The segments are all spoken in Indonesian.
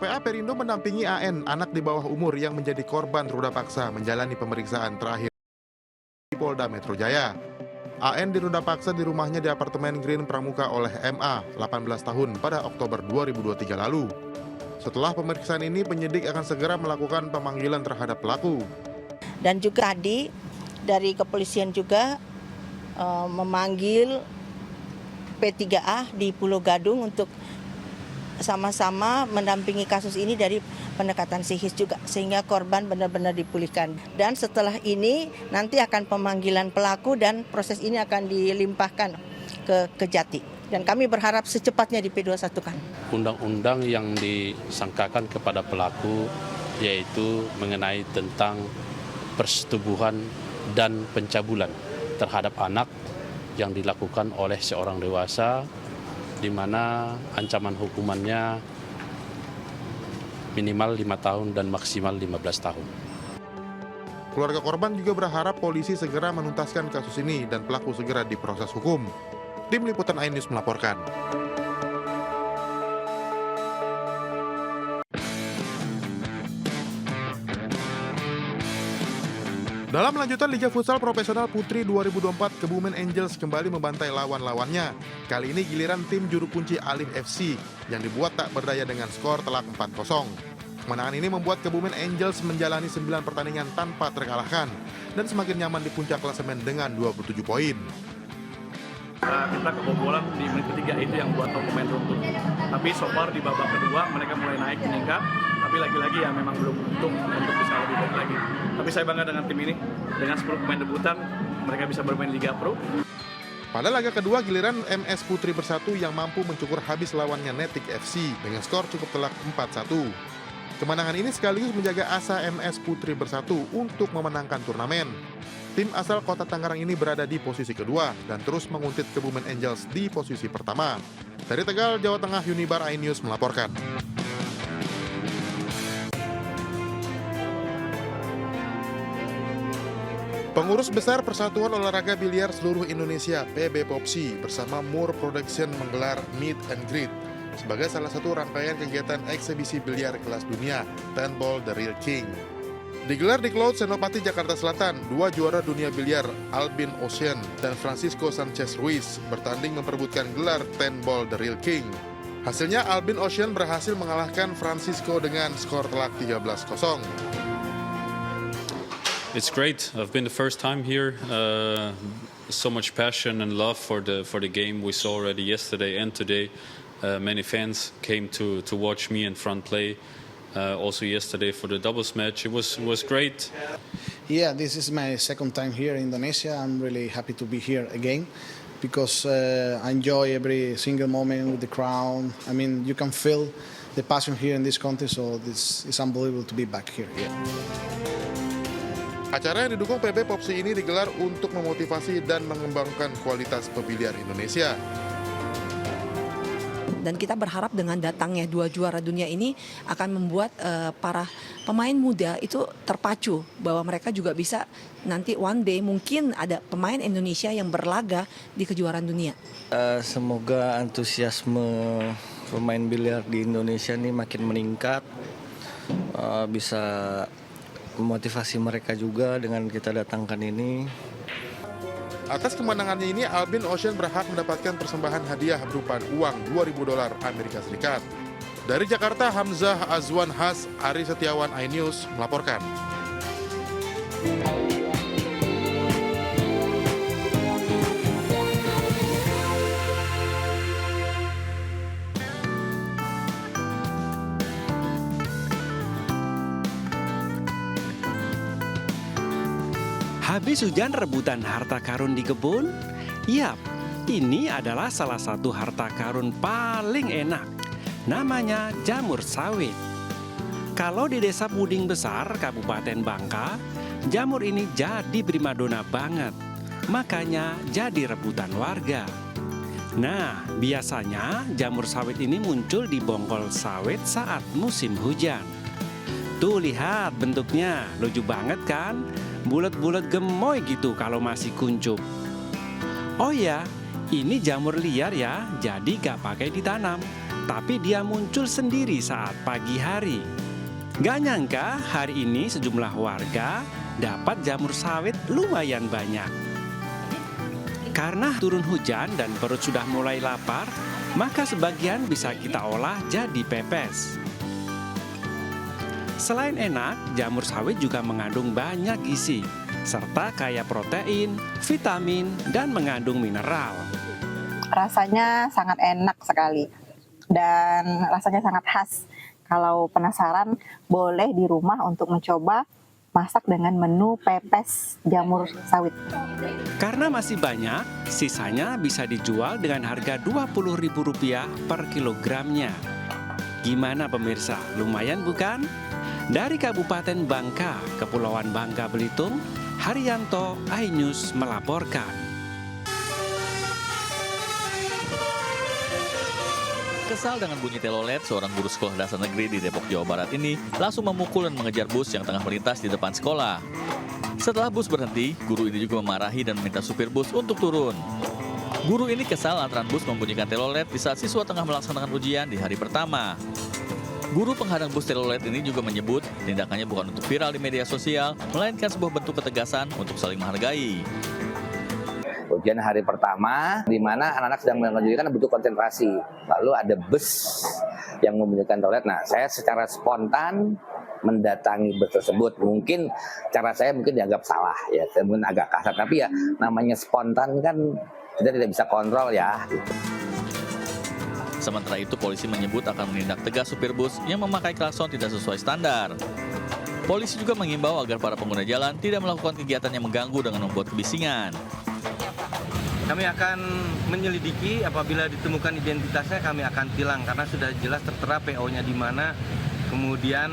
KPA Perindo mendampingi AN, anak di bawah umur yang menjadi korban ruda paksa menjalani pemeriksaan terakhir di Polda Metro Jaya. AN diruda paksa di rumahnya di apartemen Green Pramuka oleh MA, 18 tahun pada Oktober 2023 lalu. Setelah pemeriksaan ini, penyidik akan segera melakukan pemanggilan terhadap pelaku. Dan juga tadi dari kepolisian juga memanggil P3A di Pulau Gadung untuk sama-sama mendampingi kasus ini dari pendekatan psikis juga, sehingga korban benar-benar dipulihkan. Dan setelah ini nanti akan pemanggilan pelaku dan proses ini akan dilimpahkan ke Kejati. Dan kami berharap secepatnya di P21-kan. Undang-undang yang disangkakan kepada pelaku yaitu mengenai tentang persetubuhan dan pencabulan terhadap anak yang dilakukan oleh seorang dewasa, di mana ancaman hukumannya minimal 5 tahun dan maksimal 15 tahun. Keluarga korban juga berharap polisi segera menuntaskan kasus ini dan pelaku segera diproses hukum. Tim Liputan iNews melaporkan. Dalam lanjutan Liga Futsal Profesional Putri 2024, Kebumen Angels kembali membantai lawan-lawannya. Kali ini giliran tim juru kunci Alif FC yang dibuat tak berdaya dengan skor telak 4-0. Kemenangan ini membuat Kebumen Angels menjalani 9 pertandingan tanpa terkalahkan dan semakin nyaman di puncak klasemen dengan 27 poin. Kita kebobolan di menit ketiga, itu yang buat pemain runtuh. Tapi so far di babak kedua mereka mulai naik meningkat, tapi lagi-lagi ya memang belum untung untuk bisa lebih baik lagi. Tapi saya bangga dengan tim ini, dengan 10 pemain debutan mereka bisa bermain Liga Pro. Pada laga kedua, giliran MS Putri Bersatu yang mampu mencukur habis lawannya Netik FC dengan skor cukup telak 4-1. Kemenangan ini sekaligus menjaga asa MS Putri Bersatu untuk memenangkan turnamen. Tim asal kota Tangerang ini berada di posisi kedua dan terus menguntit Kebumen Angels di posisi pertama. Dari Tegal, Jawa Tengah, Unibar iNews melaporkan. Pengurus Besar Persatuan Olahraga Biliar Seluruh Indonesia (PB POPSI) bersama Moore Production menggelar Meet and Greet sebagai salah satu rangkaian kegiatan eksibisi biliar kelas dunia, 10 Ball The Real King. Digelar di Cloud Senopati, Jakarta Selatan, dua juara dunia biliar, Albin Ocean dan Francisco Sanchez Ruiz, bertanding memperebutkan gelar 10 Ball The Real King. Hasilnya, Albin Ocean berhasil mengalahkan Francisco dengan skor telak 13-0. It's great. I've been the first time here. So much passion and love for the game we saw already yesterday and today. Many fans came to watch me in front play. Also yesterday for the doubles match, it was great. Yeah, this is my second time here in Indonesia. I'm really happy to be here again because I enjoy every single moment with the crowd. I mean, you can feel the passion here in this country, so this is unbelievable to be back here. Yeah. Acara yang didukung PB POPSI ini digelar untuk memotivasi dan mengembangkan kualitas pebiliar Indonesia. Dan kita berharap dengan datangnya dua juara dunia ini akan membuat para pemain muda itu terpacu bahwa mereka juga bisa nanti one day mungkin ada pemain Indonesia yang berlaga di kejuaraan dunia. Semoga antusiasme pemain biliar di Indonesia ini makin meningkat, bisa memotivasi mereka juga dengan kita datangkan ini. Atas kemenangannya ini, Albin Ocean berhak mendapatkan persembahan hadiah berupa uang $2.000 Amerika Serikat. Dari Jakarta, Hamzah Azwan Has, Ari Setiawan iNews melaporkan. Habis hujan rebutan harta karun di kebun? Yap, ini adalah salah satu harta karun paling enak. Namanya jamur sawit. Kalau di Desa Puding Besar, Kabupaten Bangka, jamur ini jadi primadona banget. Makanya jadi rebutan warga. Nah, biasanya jamur sawit ini muncul di bongkol sawit saat musim hujan. Tuh lihat bentuknya, lucu banget kan? Bulat-bulat gemoy gitu kalau masih kuncup. Oh ya, ini jamur liar ya, jadi gak pakai ditanam. tapi dia muncul sendiri saat pagi hari. Gak nyangka hari ini sejumlah warga dapat jamur sawit lumayan banyak. Karena turun hujan dan perut sudah mulai lapar, maka sebagian bisa kita olah jadi pepes. Selain enak, jamur sawit juga mengandung banyak gizi, serta kaya protein, vitamin, dan mengandung mineral. Rasanya sangat enak sekali dan rasanya sangat khas. Kalau penasaran, boleh di rumah untuk mencoba masak dengan menu pepes jamur sawit. Karena masih banyak, sisanya bisa dijual dengan harga Rp20.000 per kilogramnya. Gimana pemirsa, lumayan bukan? Dari Kabupaten Bangka, Kepulauan Bangka Belitung, Haryanto, iNews melaporkan. Kesal dengan bunyi telolet, seorang guru sekolah dasar negeri di Depok, Jawa Barat ini langsung memukul dan mengejar bus yang tengah melintas di depan sekolah. Setelah bus berhenti, guru ini juga memarahi dan meminta supir bus untuk turun. Guru ini kesal lantaran bus membunyikan telolet di saat siswa tengah melaksanakan ujian di hari pertama. Guru penghadang bus telolet ini juga menyebut tindakannya bukan untuk viral di media sosial, melainkan sebuah bentuk ketegasan untuk saling menghargai. Ujian hari pertama, di mana anak-anak sedang menunjukkan butuh konsentrasi. Lalu ada bus yang membunyikan telolet. Nah, saya secara spontan mendatangi bus tersebut. Mungkin cara saya mungkin dianggap salah, ya, saya mungkin agak kasar. Tapi ya namanya spontan kan kita tidak bisa kontrol ya. Sementara itu, polisi menyebut akan menindak tegas supir bus yang memakai klakson tidak sesuai standar. Polisi juga mengimbau agar para pengguna jalan tidak melakukan kegiatan yang mengganggu dengan membuat kebisingan. Kami akan menyelidiki, apabila ditemukan identitasnya kami akan tilang karena sudah jelas tertera PO-nya di mana, kemudian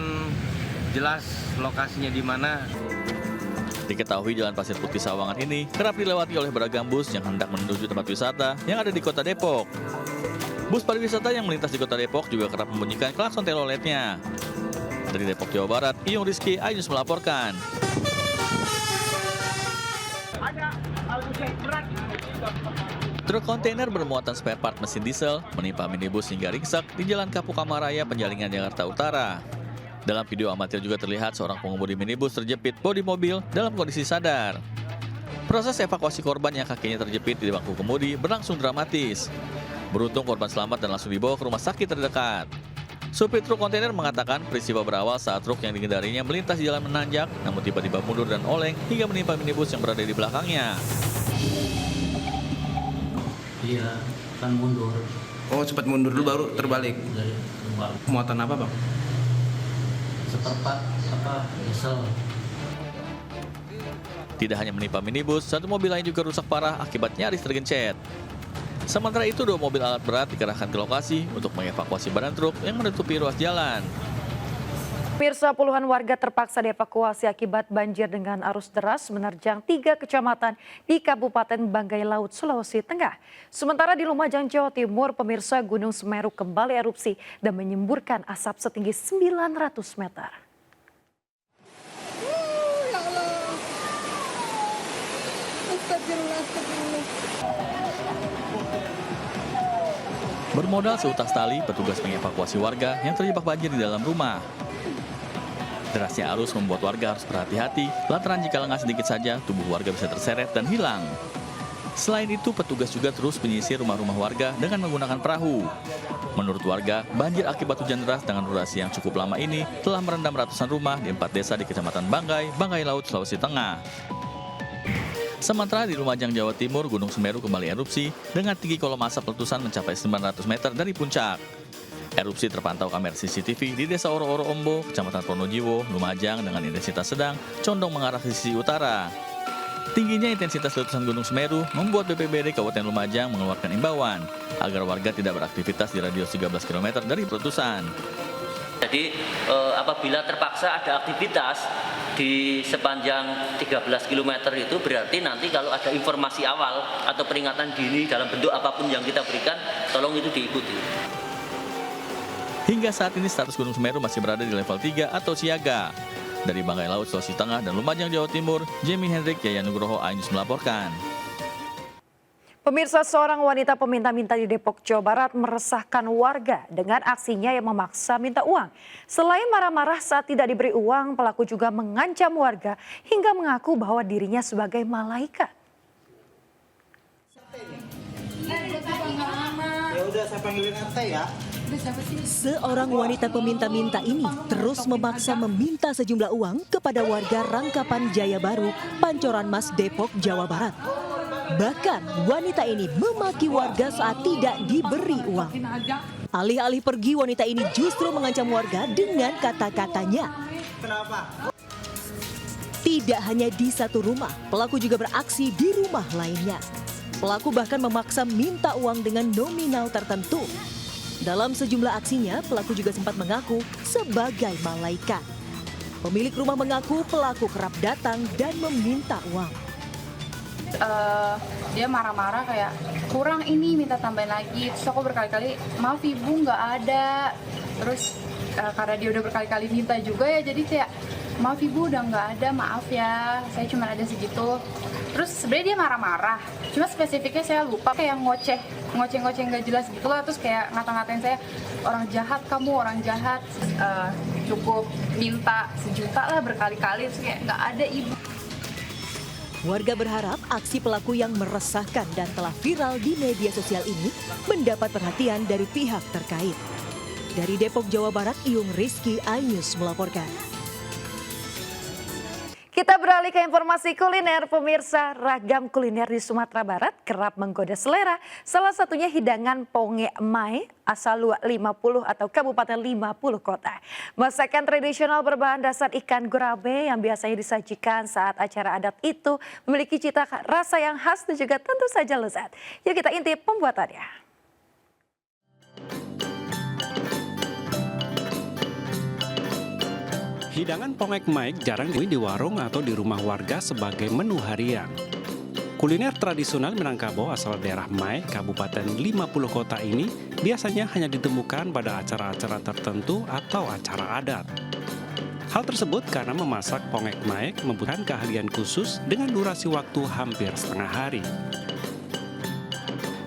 jelas lokasinya di mana. Diketahui Jalan Pasir Putih Sawangan ini kerap dilewati oleh beragam bus yang hendak menuju tempat wisata yang ada di Kota Depok. Bus pariwisata yang melintas di Kota Depok juga kerap membunyikan klakson teloletnya. Dari Depok, Jawa Barat, Iyung Rizky, iNews melaporkan. Truk kontainer bermuatan spare part mesin diesel menimpa minibus hingga ringsek di Jalan Kapukamaraya, Penjaringan, Jakarta Utara. Dalam video amatir juga terlihat seorang pengemudi minibus terjepit bodi mobil dalam kondisi sadar. Proses evakuasi korban yang kakinya terjepit di bangku kemudi berlangsung dramatis. Beruntung korban selamat dan langsung dibawa ke rumah sakit terdekat. Supir truk kontainer mengatakan peristiwa berawal saat truk yang digendarinya melintas di jalan menanjak, namun tiba-tiba mundur dan oleng hingga menimpa minibus yang berada di belakangnya. Iya, kan mundur. Oh, cepat mundur dulu baru terbalik. Muatan apa, Bang? Seperempat diesel. Tidak hanya menimpa minibus, satu mobil lain juga rusak parah akibat nyaris tergencet. Sementara itu, 2 mobil alat berat dikerahkan ke lokasi untuk mengevakuasi badan truk yang menutupi ruas jalan. Pemirsa, puluhan warga terpaksa dievakuasi akibat banjir dengan arus deras menerjang 3 kecamatan di Kabupaten Banggai Laut, Sulawesi Tengah. Sementara di Lumajang, Jawa Timur, pemirsa, Gunung Semeru kembali erupsi dan menyemburkan asap setinggi 900 meter. Ya Allah. Astagfirullah. Bermodal seutas tali, petugas mengevakuasi warga yang terjebak banjir di dalam rumah. Derasnya arus membuat warga harus berhati-hati, lantaran jika lengah sedikit saja, tubuh warga bisa terseret dan hilang. Selain itu, petugas juga terus menyisir rumah-rumah warga dengan menggunakan perahu. Menurut warga, banjir akibat hujan deras dengan durasi yang cukup lama ini telah merendam ratusan rumah di 4 desa di Kecamatan Banggai, Banggai Laut, Sulawesi Tengah. Sementara di Lumajang, Jawa Timur, Gunung Semeru kembali erupsi dengan tinggi kolom asap letusan mencapai 900 meter dari puncak. Erupsi terpantau kamera CCTV di Desa Oro-Oro Ombo, Kecamatan Pronojiwo, Lumajang dengan intensitas sedang, condong mengarah ke sisi utara. Tingginya intensitas letusan Gunung Semeru membuat BPBD Kabupaten Lumajang mengeluarkan imbauan agar warga tidak beraktivitas di radius 13 km dari letusan. Jadi apabila terpaksa ada aktivitas di sepanjang 13 km itu berarti nanti kalau ada informasi awal atau peringatan dini dalam bentuk apapun yang kita berikan, tolong itu diikuti. Hingga saat ini status Gunung Semeru masih berada di level 3 atau siaga. Dari Banggai Laut, Sulawesi Tengah dan Lumajang, Jawa Timur, Jamie Hendrik, Yaya Nugroho, iNews melaporkan. Pemirsa, seorang wanita peminta-minta di Depok, Jawa Barat meresahkan warga dengan aksinya yang memaksa minta uang. Selain marah-marah saat tidak diberi uang, pelaku juga mengancam warga hingga mengaku bahwa dirinya sebagai malaikat. Seorang wanita peminta-minta ini terus memaksa meminta sejumlah uang kepada warga Rangkapan Jaya Baru, Pancoran Mas, Depok, Jawa Barat. Bahkan wanita ini memaki warga saat tidak diberi uang. Alih-alih pergi, wanita ini justru mengancam warga dengan kata-katanya. Tidak hanya di satu rumah, pelaku juga beraksi di rumah lainnya. Pelaku bahkan memaksa minta uang dengan nominal tertentu. Dalam sejumlah aksinya, pelaku juga sempat mengaku sebagai malaikat. Pemilik rumah mengaku pelaku kerap datang dan meminta uang. Dia marah-marah kayak kurang ini, minta tambahin lagi. Terus aku berkali-kali, maaf ibu nggak ada. Terus karena dia udah berkali-kali minta juga ya, jadi kayak maaf ibu udah nggak ada, maaf ya, saya cuma ada segitu. Terus sebenarnya dia marah-marah, cuma spesifiknya saya lupa, kayak ngoceh nggak jelas gitu lah. Terus kayak ngata-ngatain saya, orang jahat kamu, orang jahat. Cukup minta 1 juta lah berkali-kali, terus kayak nggak ada ibu. Warga berharap aksi pelaku yang meresahkan dan telah viral di media sosial ini mendapat perhatian dari pihak terkait. Dari Depok, Jawa Barat, Iyung Rizky, iNews melaporkan. Kita beralih ke informasi kuliner. Pemirsa, ragam kuliner di Sumatera Barat kerap menggoda selera. Salah satunya hidangan ponge mai asal Luak 50 atau Kabupaten 50 Kota. Masakan tradisional berbahan dasar ikan gurame yang biasanya disajikan saat acara adat itu memiliki cita rasa yang khas dan juga tentu saja lezat. Yuk kita intip pembuatannya. Hidangan pongek maik jarang di warung atau di rumah warga sebagai menu harian. Kuliner tradisional Minangkabau asal daerah Mai, Kabupaten 50 Kota ini biasanya hanya ditemukan pada acara-acara tertentu atau acara adat. Hal tersebut karena memasak pongek maik membutuhkan keahlian khusus dengan durasi waktu hampir setengah hari.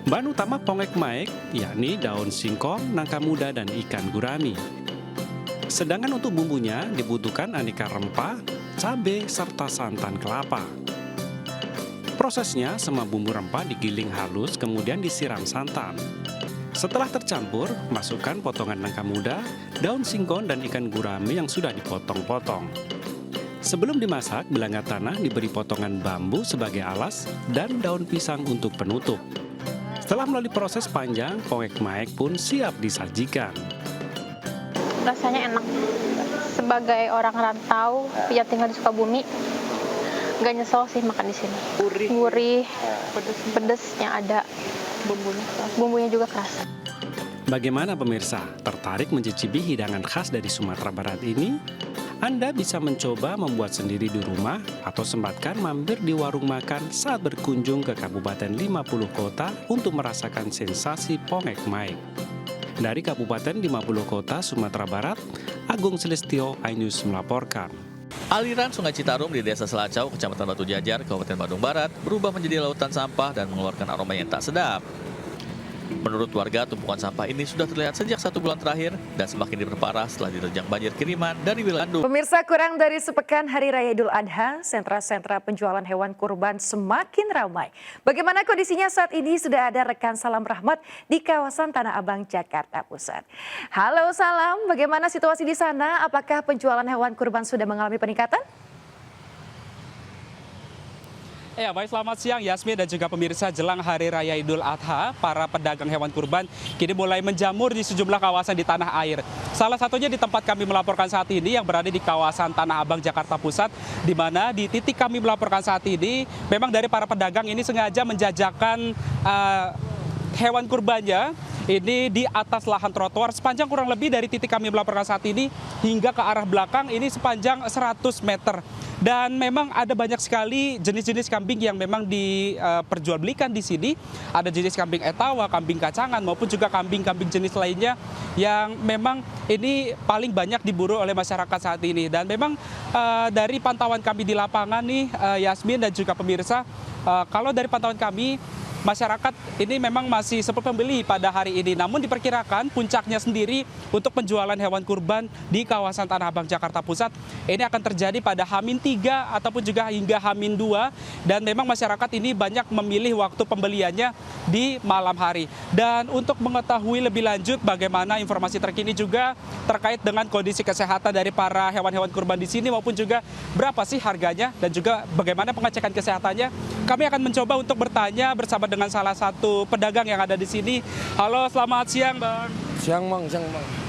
Bahan utama pongek maik yakni daun singkong, nangka muda, dan ikan gurami. Sedangkan untuk bumbunya dibutuhkan aneka rempah, cabai, serta santan kelapa. Prosesnya, semua bumbu rempah digiling halus kemudian disiram santan. Setelah tercampur, masukkan potongan nangka muda, daun singkong, dan ikan gurame yang sudah dipotong-potong. Sebelum dimasak, belanga tanah diberi potongan bambu sebagai alas dan daun pisang untuk penutup. Setelah melalui proses panjang, pongek maik pun siap disajikan. Rasanya enak. Sebagai orang rantau yang tinggal di Sukabumi, gak nyesel sih makan di sini. Gurih, pedesnya ada, bumbunya juga kerasa. Bagaimana pemirsa? Tertarik mencicipi hidangan khas dari Sumatera Barat ini? Anda bisa mencoba membuat sendiri di rumah atau sempatkan mampir di warung makan saat berkunjung ke Kabupaten 50 Kota untuk merasakan sensasi pongek maik. Dari Kabupaten 50 Kota, Sumatera Barat, Agung Celestio, iNews melaporkan. Aliran Sungai Citarum di Desa Selacau, Kecamatan Batu Jajar, Kabupaten Bandung Barat, berubah menjadi lautan sampah dan mengeluarkan aroma yang tak sedap. Menurut warga, tumpukan sampah ini sudah terlihat sejak 1 bulan terakhir dan semakin diperparah setelah diterjang banjir kiriman dari wilayah Bandung. Pemirsa, kurang dari sepekan Hari Raya Idul Adha, sentra-sentra penjualan hewan kurban semakin ramai. Bagaimana kondisinya saat ini? Sudah ada rekan Salam Rahmat di kawasan Tanah Abang, Jakarta Pusat. Halo Salam, bagaimana situasi di sana? Apakah penjualan hewan kurban sudah mengalami peningkatan? Ya, baik, selamat siang Yasmin dan juga pemirsa. Jelang Hari Raya Idul Adha, para pedagang hewan kurban kini mulai menjamur di sejumlah kawasan di tanah air. Salah satunya di tempat kami melaporkan saat ini yang berada di kawasan Tanah Abang, Jakarta Pusat, di mana di titik kami melaporkan saat ini memang dari para pedagang ini sengaja menjajakan hewan kurbannya ini di atas lahan trotoar sepanjang kurang lebih dari titik kami melaporkan saat ini hingga ke arah belakang ini sepanjang 100 meter. Dan memang ada banyak sekali jenis-jenis kambing yang memang diperjualbelikan di sini. Ada jenis kambing etawa, kambing kacangan, maupun juga kambing-kambing jenis lainnya yang memang ini paling banyak diburu oleh masyarakat saat ini. Dan memang dari pantauan kami di lapangan nih, Yasmin dan juga pemirsa, kalau dari pantauan kami, masyarakat ini memang masih sepi pembeli pada hari ini. Namun diperkirakan puncaknya sendiri untuk penjualan hewan kurban di kawasan Tanah Abang, Jakarta Pusat ini akan terjadi pada H-3 ataupun juga hingga H-2, dan memang masyarakat ini banyak memilih waktu pembeliannya di malam hari. Dan untuk mengetahui lebih lanjut bagaimana informasi terkini juga terkait dengan kondisi kesehatan dari para hewan-hewan kurban di sini maupun juga berapa sih harganya dan juga bagaimana pengecekan kesehatannya, kami akan mencoba untuk bertanya bersama dengan salah satu pedagang yang ada di sini. Halo, selamat siang, Bang. Siang, Bang.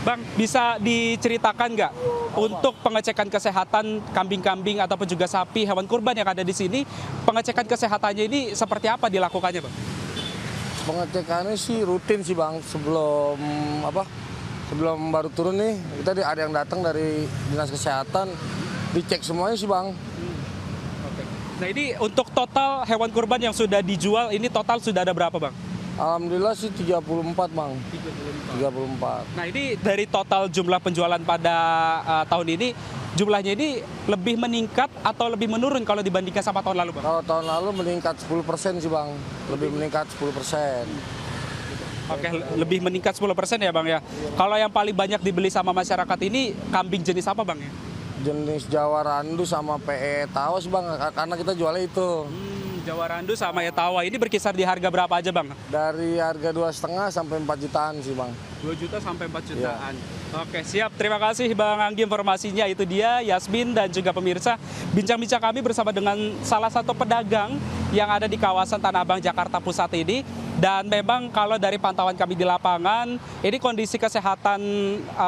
Bang, bisa diceritakan nggak untuk pengecekan kesehatan kambing-kambing ataupun juga sapi hewan kurban yang ada di sini, pengecekan kesehatannya ini seperti apa dilakukannya, Bang? Pengecekannya sih rutin sih, Bang. Sebelum baru turun nih, kita ada yang datang dari Dinas Kesehatan, dicek semuanya sih, Bang. Nah, ini untuk total hewan kurban yang sudah dijual ini total sudah ada berapa, Bang? Alhamdulillah sih 34, Bang. 34. Nah, ini dari total jumlah penjualan pada tahun ini, jumlahnya ini lebih meningkat atau lebih menurun kalau dibandingkan sama tahun lalu, Bang? Kalau tahun lalu meningkat 10% sih, Bang. Lebih meningkat 10%. Oke, lebih meningkat 10% ya, Bang ya. Kalau yang paling banyak dibeli sama masyarakat ini kambing jenis apa, Bang ya? Jenis Jawa Randu sama PE Tawas, Bang, karena kita jualnya itu. Jawa Randu sama Etawa ini berkisar di harga berapa aja, Bang? Dari harga 2,5 sampai 4 jutaan sih, Bang. 2 juta sampai 4 jutaan. Ya. Oke, siap. Terima kasih, Bang Anggi, informasinya. Itu dia, Yasmin dan juga pemirsa. Bincang-bincang kami bersama dengan salah satu pedagang yang ada di kawasan Tanah Abang, Jakarta Pusat ini. Dan memang kalau dari pantauan kami di lapangan, ini kondisi kesehatan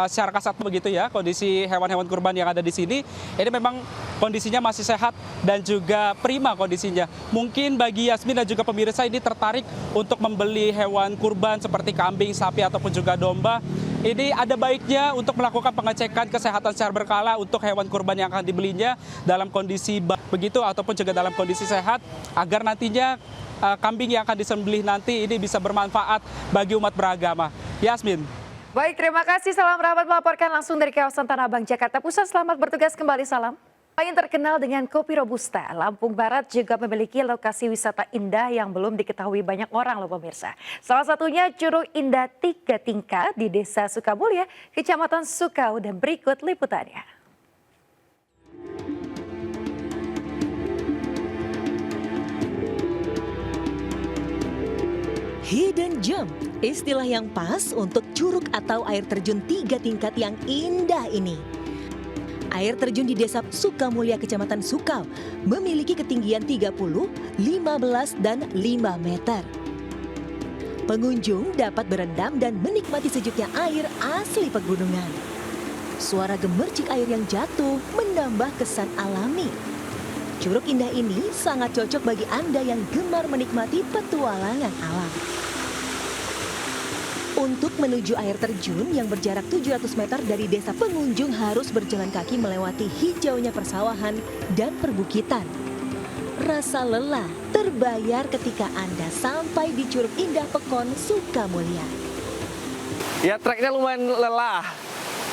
secara kasat begitu ya, kondisi hewan-hewan kurban yang ada di sini, ini memang kondisinya masih sehat dan juga prima kondisinya. Mungkin bagi Yasmin dan juga pemirsa ini tertarik untuk membeli hewan kurban seperti kambing, sapi, ataupun juga domba. Ini ada baiknya untuk melakukan pengecekan kesehatan secara berkala untuk hewan kurban yang akan dibelinya dalam kondisi begitu ataupun juga dalam kondisi sehat, agar nantinya kambing yang akan disembelih nanti ini bisa bermanfaat bagi umat beragama. Yasmin. Baik, terima kasih. Salam Rahmat melaporkan langsung dari kawasan Tanah Abang, Jakarta Pusat. Selamat bertugas kembali. Salam. Selain terkenal dengan kopi Robusta, Lampung Barat juga memiliki lokasi wisata indah yang belum diketahui banyak orang loh pemirsa. Salah satunya Curug Indah Tiga Tingkat di Desa Sukamulya, Kecamatan Sukau, dan berikut liputannya. Hidden Gem, istilah yang pas untuk curug atau air terjun 3 tingkat yang indah ini. Air terjun di Desa Sukamulya, Kecamatan Sukau, memiliki ketinggian 30, 15, dan 5 meter. Pengunjung dapat berendam dan menikmati sejuknya air asli pegunungan. Suara gemercik air yang jatuh menambah kesan alami. Curug indah ini sangat cocok bagi Anda yang gemar menikmati petualangan alam. Untuk menuju air terjun yang berjarak 700 meter dari desa, pengunjung harus berjalan kaki melewati hijaunya persawahan dan perbukitan. Rasa lelah terbayar ketika Anda sampai di Curug Indah Pekon, Sukamulya. Ya, treknya lumayan lelah.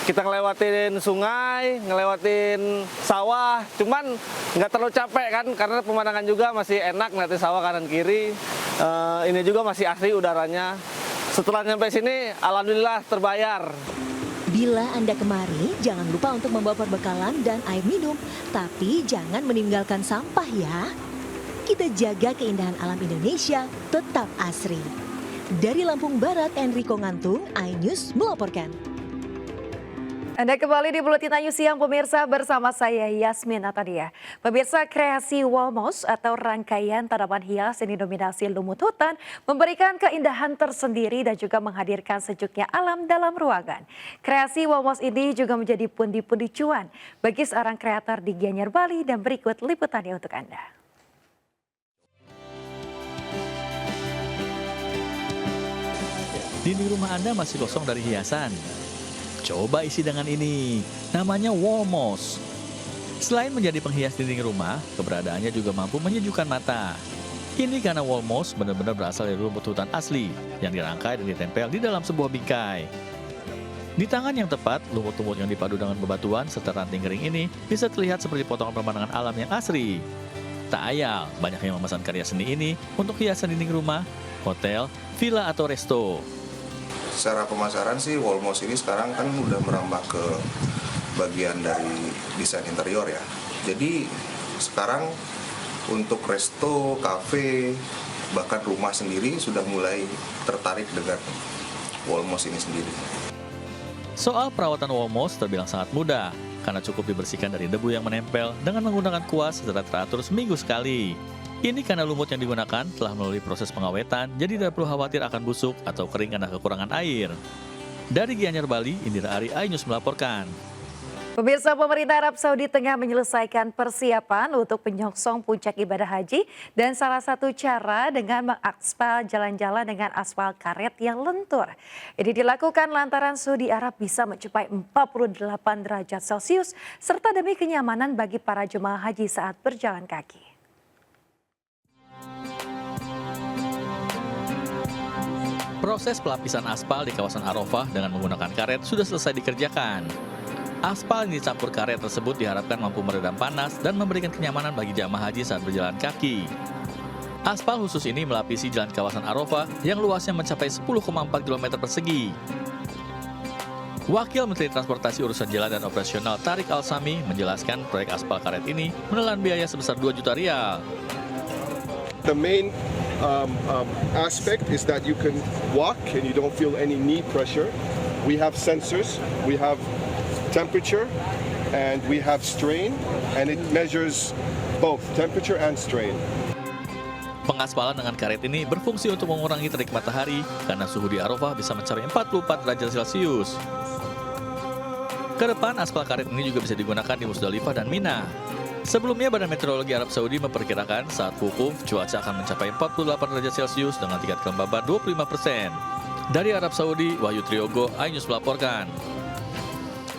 Kita ngelewatin sungai, ngelewatin sawah, cuman nggak terlalu capek kan, karena pemandangan juga masih enak, nanti sawah kanan kiri. Ini juga masih asri udaranya. Setelah nyampe sini, alhamdulillah terbayar. Bila Anda kemari, jangan lupa untuk membawa perbekalan dan air minum, tapi jangan meninggalkan sampah ya. Kita jaga keindahan alam Indonesia tetap asri. Dari Lampung Barat, Enrico Ngantung, iNews melaporkan. Anda kembali di Buletin Ayu Siang pemirsa, bersama saya Yasmin Atadia. Pemirsa, kreasi Walmos atau rangkaian tanaman hias yang didominasi lumut hutan memberikan keindahan tersendiri dan juga menghadirkan sejuknya alam dalam ruangan. Kreasi Walmos ini juga menjadi pundi-pundi cuan bagi seorang kreator di Gianyar, Bali, dan berikut liputannya untuk Anda. Dinding rumah Anda masih kosong dari hiasan? Coba isi dengan ini, namanya Walmos. Selain menjadi penghias dinding rumah, keberadaannya juga mampu menyejukkan mata. Ini karena Walmos benar-benar berasal dari rumput hutan asli yang dirangkai dan ditempel di dalam sebuah bingkai. Di tangan yang tepat, lumut-lumut yang dipadu dengan bebatuan serta ranting kering ini bisa terlihat seperti potongan pemandangan alam yang asri. Tak ayal, banyak yang memesan karya seni ini untuk hiasan dinding rumah hotel, villa atau resto. Secara pemasaran sih Walmos ini sekarang kan udah merambah ke bagian dari desain interior ya. Jadi sekarang untuk resto, kafe, bahkan rumah sendiri sudah mulai tertarik dengan Walmos ini sendiri. Soal perawatan Walmos terbilang sangat mudah, karena cukup dibersihkan dari debu yang menempel dengan menggunakan kuas secara teratur seminggu sekali. Ini karena lumut yang digunakan telah melalui proses pengawetan, jadi tidak perlu khawatir akan busuk atau kering karena kekurangan air. Dari Gianyar, Bali, Indira Ari, iNews melaporkan. Pemirsa, pemerintah Arab Saudi tengah menyelesaikan persiapan untuk menyongsong puncak ibadah haji dan salah satu cara dengan mengaspal jalan-jalan dengan aspal karet yang lentur. Ini dilakukan lantaran Saudi Arab bisa mencapai 48 derajat Celcius serta demi kenyamanan bagi para jemaah haji saat berjalan kaki. Proses pelapisan aspal di kawasan Arafah dengan menggunakan karet sudah selesai dikerjakan. Aspal yang dicampur karet tersebut diharapkan mampu meredam panas dan memberikan kenyamanan bagi jamaah haji saat berjalan kaki. Aspal khusus ini melapisi jalan kawasan Arafah yang luasnya mencapai 10,4 km persegi. Wakil Menteri Transportasi Urusan Jalan dan Operasional Tariq Al-Sami menjelaskan proyek aspal karet ini menelan biaya sebesar 2 juta rial. The main aspect is that you can walk and you don't feel any knee pressure. We have sensors, we have temperature, and we have strain, and it measures both temperature and strain. Pengaspalan dengan karet ini berfungsi untuk mengurangi terik matahari karena suhu di Arafah bisa mencapai 44 derajat Celcius. Kedepan aspal karet ini juga bisa digunakan di Musdalifah dan Mina. Sebelumnya Badan Meteorologi Arab Saudi memperkirakan saat wukuf cuaca akan mencapai 48 derajat Celcius dengan tingkat kelembaban 25%. Dari Arab Saudi, Wahyu Triogo, iNews melaporkan.